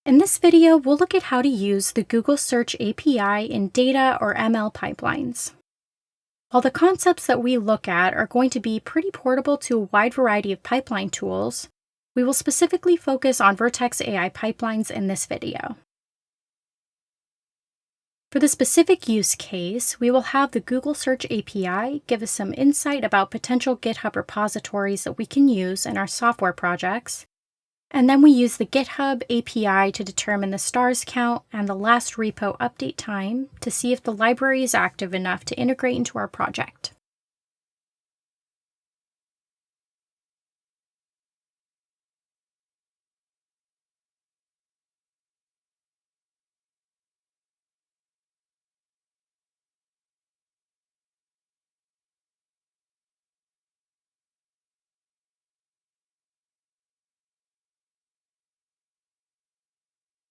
In this video, we'll look at how to use the Google Search API in data or ML pipelines. While the concepts that we look at are going to be pretty portable to a wide variety of pipeline tools, we will specifically focus on Vertex AI Pipelines in this video. For the specific use case, we will have the Google Search API give us some insight about potential GitHub repositories that we can use in our software projects. And then we use the GitHub API to determine the stars count and the last repo update time to see if the library is active enough to integrate into our project.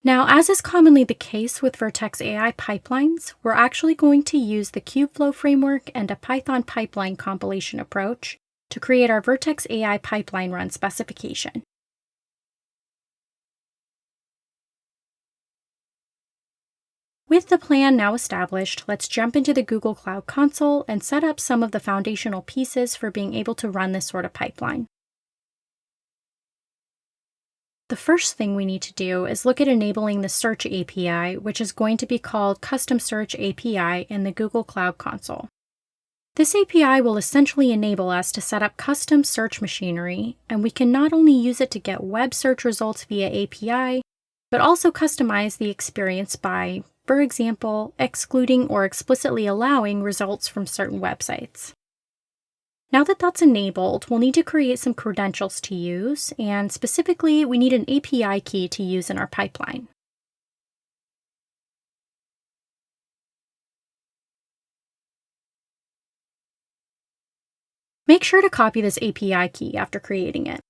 Now, as is commonly the case with Vertex AI pipelines, we're actually going to use the Kubeflow framework and a Python pipeline compilation approach to create our Vertex AI pipeline run specification. With the plan now established, let's jump into the Google Cloud Console and set up some of the foundational pieces for being able to run this sort of pipeline. The first thing we need to do is look at enabling the Search API, which is going to be called Custom Search API in the Google Cloud Console. This API will essentially enable us to set up custom search machinery, and we can not only use it to get web search results via API, but also customize the experience by, for example, excluding or explicitly allowing results from certain websites. Now that that's enabled, we'll need to create some credentials to use, and specifically, we need an API key to use in our pipeline. Make sure to copy this API key after creating it.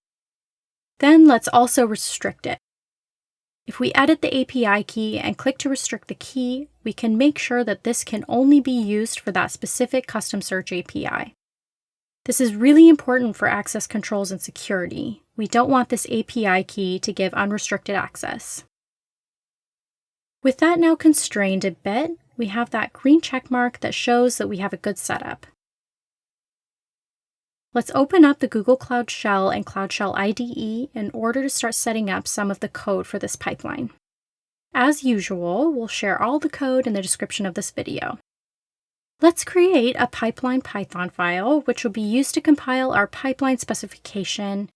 Then let's also restrict it. If we edit the API key and click to restrict the key, we can make sure that this can only be used for that specific custom search API. This is really important for access controls and security. We don't want this API key to give unrestricted access. With that now constrained a bit, we have that green check mark that shows that we have a good setup. Let's open up the Google Cloud Shell and Cloud Shell IDE in order to start setting up some of the code for this pipeline. As usual, we'll share all the code in the description of this video. Let's create a pipeline Python file, which will be used to compile our pipeline specification.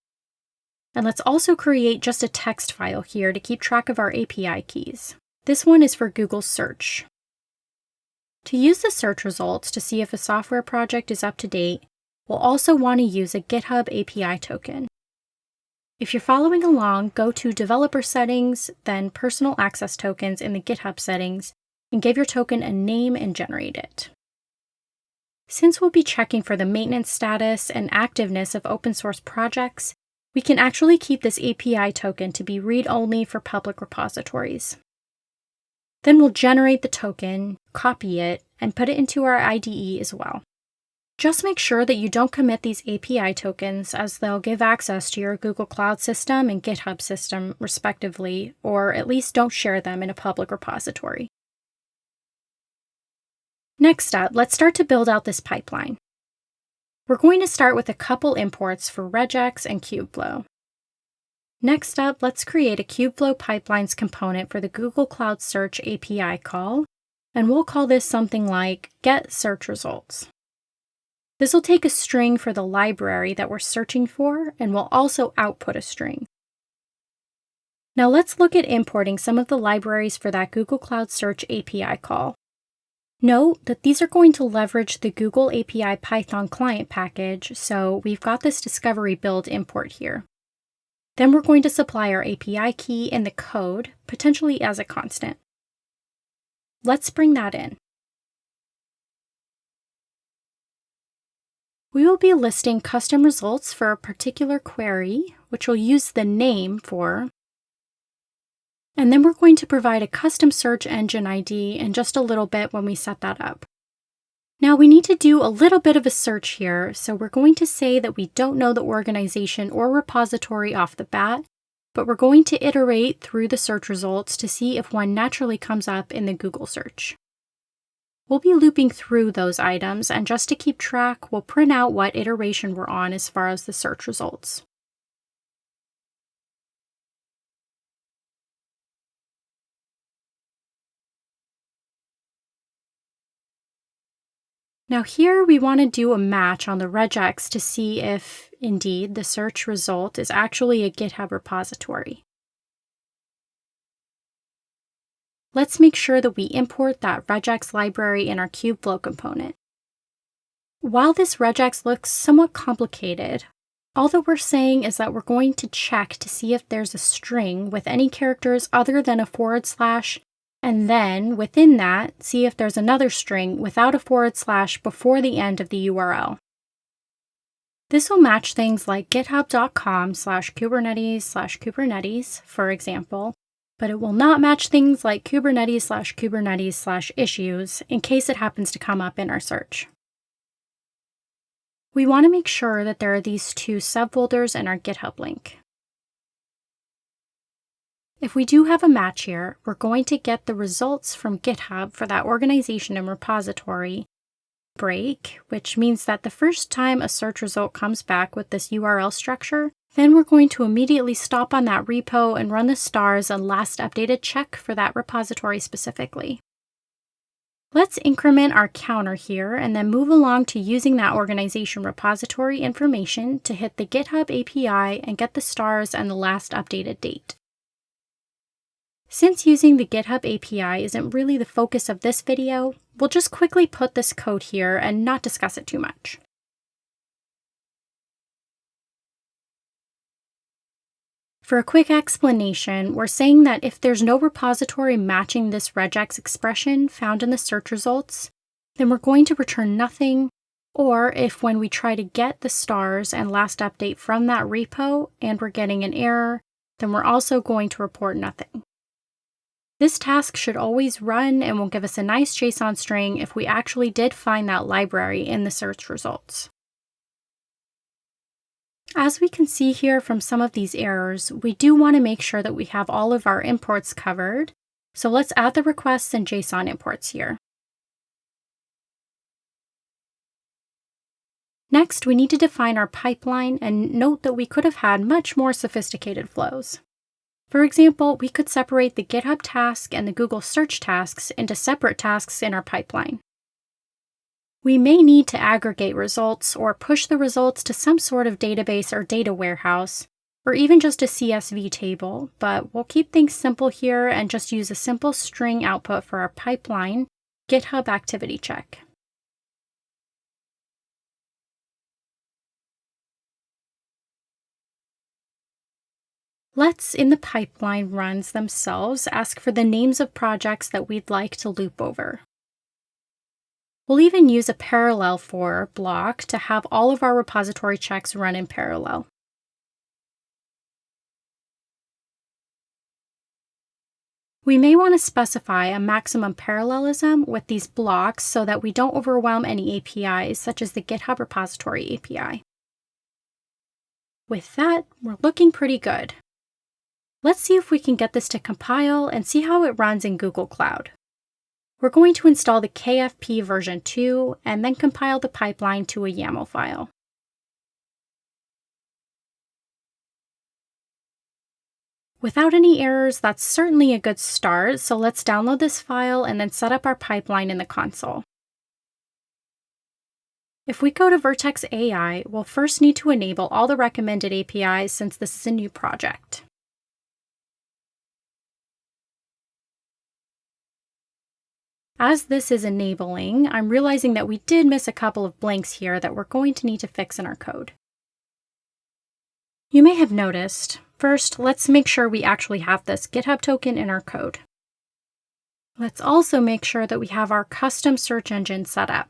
And let's also create just a text file here to keep track of our API keys. This one is for Google Search. To use the search results to see if a software project is up to date, we'll also want to use a GitHub API token. If you're following along, go to Developer Settings, then Personal Access Tokens in the GitHub settings, and give your token a name and generate it. Since we'll be checking for the maintenance status and activeness of open source projects, we can actually keep this API token to be read-only for public repositories. Then we'll generate the token, copy it, and put it into our IDE as well. Just make sure that you don't commit these API tokens, as they'll give access to your Google Cloud system and GitHub system, respectively, or at least don't share them in a public repository. Next up, let's start to build out this pipeline. We're going to start with a couple imports for regex and Kubeflow. Next up, let's create a Kubeflow pipelines component for the Google Cloud Search API call, and we'll call this something like get search results. This will take a string for the library that we're searching for, and will also output a string. Now let's look at importing some of the libraries for that Google Cloud Search API call. Note that these are going to leverage the Google API Python client package, so we've got this discovery build import here. Then we're going to supply our API key in the code, potentially as a constant. Let's bring that in. We will be listing custom results for a particular query, which we'll use the name for. And then we're going to provide a custom search engine ID in just a little bit when we set that up. Now we need to do a little bit of a search here, so we're going to say that we don't know the organization or repository off the bat, but we're going to iterate through the search results to see if one naturally comes up in the Google search. We'll be looping through those items, and just to keep track, we'll print out what iteration we're on as far as the search results. Now here we want to do a match on the regex to see if, indeed, the search result is actually a GitHub repository. Let's make sure that we import that regex library in our Kubeflow component. While this regex looks somewhat complicated, all that we're saying is that we're going to check to see if there's a string with any characters other than a /, and then, within that, see if there's another string without a / before the end of the URL. This will match things like github.com/kubernetes/kubernetes, for example, but it will not match things like kubernetes/kubernetes/issues in case it happens to come up in our search. We want to make sure that there are these two subfolders in our GitHub link. If we do have a match here, we're going to get the results from GitHub for that organization and repository break, which means that the first time a search result comes back with this URL structure, then we're going to immediately stop on that repo and run the stars and last updated check for that repository specifically. Let's increment our counter here and then move along to using that organization repository information to hit the GitHub API and get the stars and the last updated date. Since using the GitHub API isn't really the focus of this video, we'll just quickly put this code here and not discuss it too much. For a quick explanation, we're saying that if there's no repository matching this regex expression found in the search results, then we're going to return nothing, or if when we try to get the stars and last update from that repo and we're getting an error, then we're also going to report nothing. This task should always run and will give us a nice JSON string if we actually did find that library in the search results. As we can see here from some of these errors, we do want to make sure that we have all of our imports covered, so let's add the requests and JSON imports here. Next, we need to define our pipeline and note that we could have had much more sophisticated flows. For example, we could separate the GitHub task and the Google search tasks into separate tasks in our pipeline. We may need to aggregate results or push the results to some sort of database or data warehouse, or even just a CSV table, but we'll keep things simple here and just use a simple string output for our pipeline, GitHub activity check. Let's, in the pipeline runs themselves, ask for the names of projects that we'd like to loop over. We'll even use a parallel for block to have all of our repository checks run in parallel. We may want to specify a maximum parallelism with these blocks so that we don't overwhelm any APIs, such as the GitHub repository API. With that, we're looking pretty good. Let's see if we can get this to compile and see how it runs in Google Cloud. We're going to install the KFP version 2 and then compile the pipeline to a YAML file. Without any errors, that's certainly a good start, so let's download this file and then set up our pipeline in the console. If we go to Vertex AI, we'll first need to enable all the recommended APIs since this is a new project. As this is enabling, I'm realizing that we did miss a couple of blanks here that we're going to need to fix in our code. You may have noticed, first, let's make sure we actually have this GitHub token in our code. Let's also make sure that we have our custom search engine set up.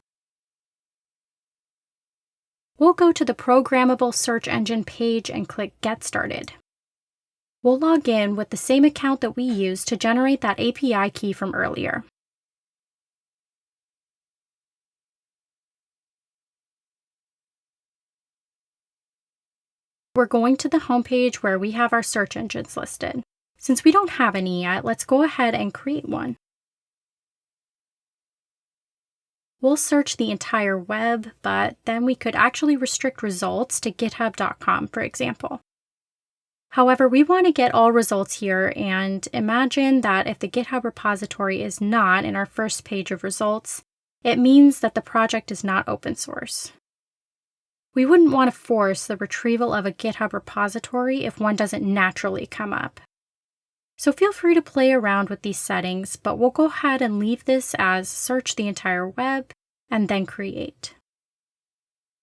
We'll go to the programmable search engine page and click Get Started. We'll log in with the same account that we used to generate that API key from earlier. we're going to the homepage where we have our search engines listed. Since we don't have any yet, let's go ahead and create one. We'll search the entire web, but then we could actually restrict results to github.com, for example. However, we want to get all results here, and imagine that if the GitHub repository is not in our first page of results, it means that the project is not open source. We wouldn't want to force the retrieval of a GitHub repository if one doesn't naturally come up. So feel free to play around with these settings, but we'll go ahead and leave this as search the entire web and then create.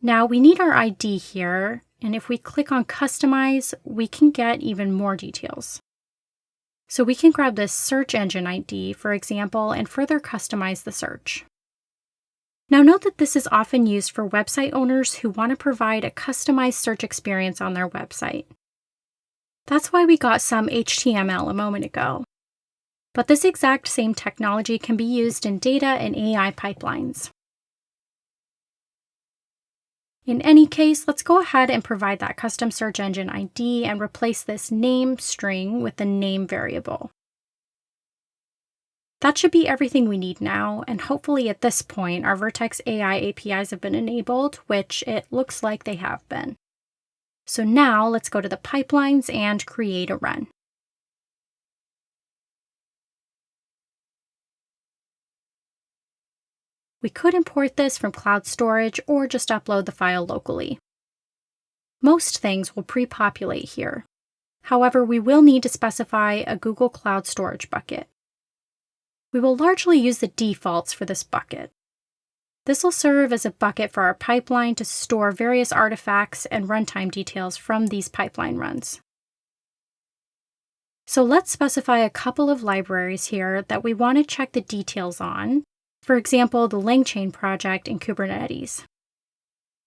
Now we need our ID here, and if we click on customize, we can get even more details. So we can grab this search engine ID, for example, and further customize the search. Now note that this is often used for website owners who want to provide a customized search experience on their website. That's why we got some HTML a moment ago. But this exact same technology can be used in data and AI pipelines. In any case, let's go ahead and provide that custom search engine ID and replace this name string with the name variable. That should be everything we need now, and hopefully at this point our Vertex AI APIs have been enabled, which it looks like they have been. So now let's go to the pipelines and create a run. We could import this from cloud storage or just upload the file locally. Most things will pre-populate here. However, we will need to specify a Google Cloud Storage bucket. We will largely use the defaults for this bucket. This will serve as a bucket for our pipeline to store various artifacts and runtime details from these pipeline runs. So let's specify a couple of libraries here that we want to check the details on, for example, the LangChain project in Kubernetes.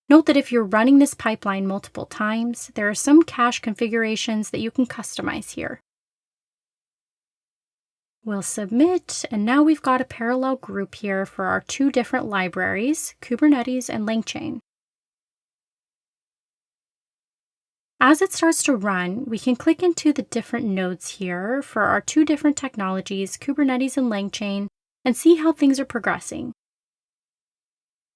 Note that if you're running this pipeline multiple times, there are some cache configurations that you can customize here. We'll submit, and now we've got a parallel group here for our two different libraries, Kubernetes and LangChain. As it starts to run, we can click into the different nodes here for our two different technologies, Kubernetes and LangChain, and see how things are progressing.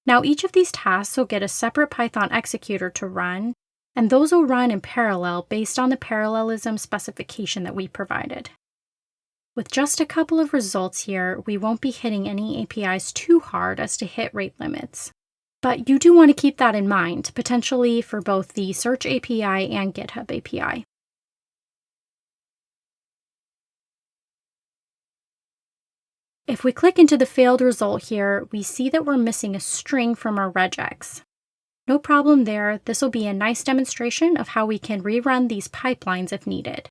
Now each of these tasks will get a separate Python executor to run, and those will run in parallel based on the parallelism specification that we provided. With just a couple of results here, we won't be hitting any APIs too hard as to hit rate limits. But you do want to keep that in mind, potentially for both the Search API and GitHub API. If we click into the failed result here, we see that we're missing a string from our regex. No problem there, this will be a nice demonstration of how we can rerun these pipelines if needed.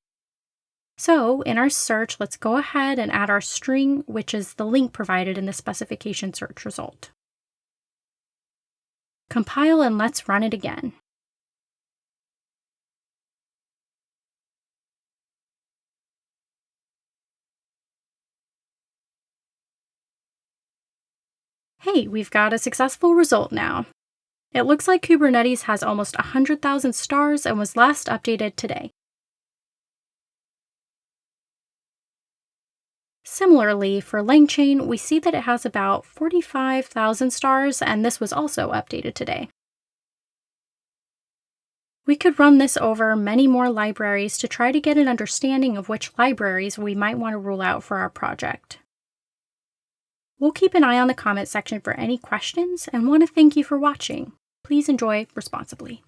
So in our search, let's go ahead and add our string, which is the link provided in the specification search result. Compile and let's run it again. Hey, we've got a successful result now. It looks like Kubernetes has almost 100,000 stars and was last updated today. Similarly, for LangChain, we see that it has about 45,000 stars, and this was also updated today. We could run this over many more libraries to try to get an understanding of which libraries we might want to rule out for our project. We'll keep an eye on the comment section for any questions and want to thank you for watching. Please enjoy responsibly.